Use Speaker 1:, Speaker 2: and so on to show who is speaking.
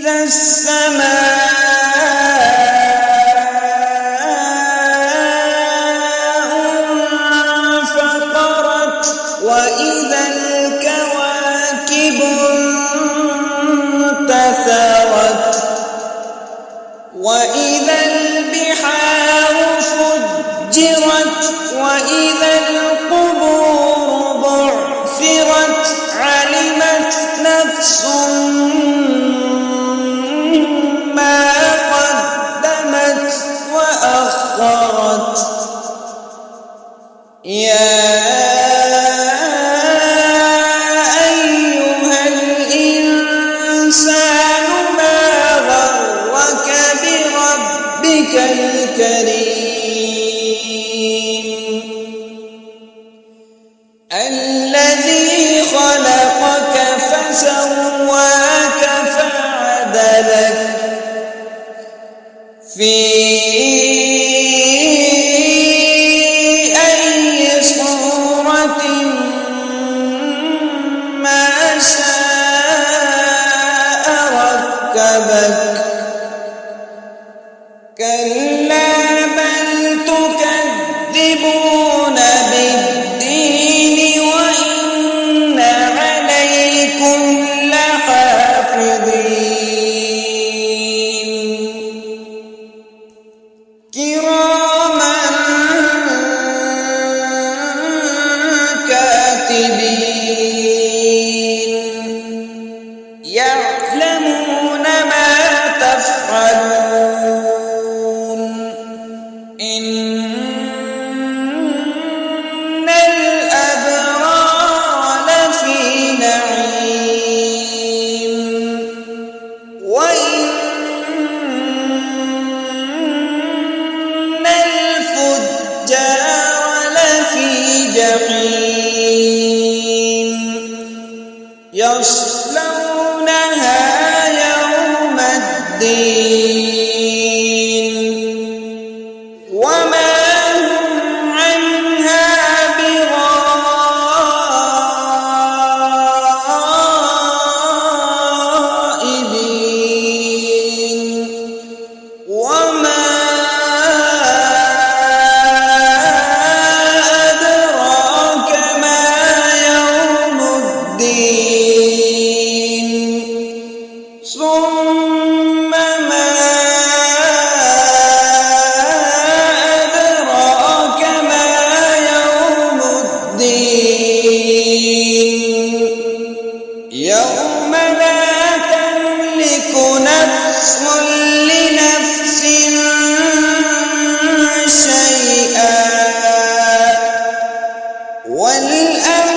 Speaker 1: إذا السماء انفطرت وإذا الكواكب انتثرت وإذا البحار فجرت وإذا القبور بعثرت علمت نفس ما قدمت وأخرت يا أيها الإنسان ما غرك بربك الكريم الذي خلقك فسواك فعدلك في أي صورة ما شاء ركبك كلا بل تكذبون بالدين وإن عليكم لحافظين كراما كاتبين يعلمون ما تفعلون إن الأبرار لفي نعيم وإن الفجار لفي جحيم يصلونها يوم الدين وما هم عنها بغائبين وما أدراك ما يوم الدين ثم ما أدراك ما يوم الدين يوم لا تملك نفس لنفس شيئا والأمر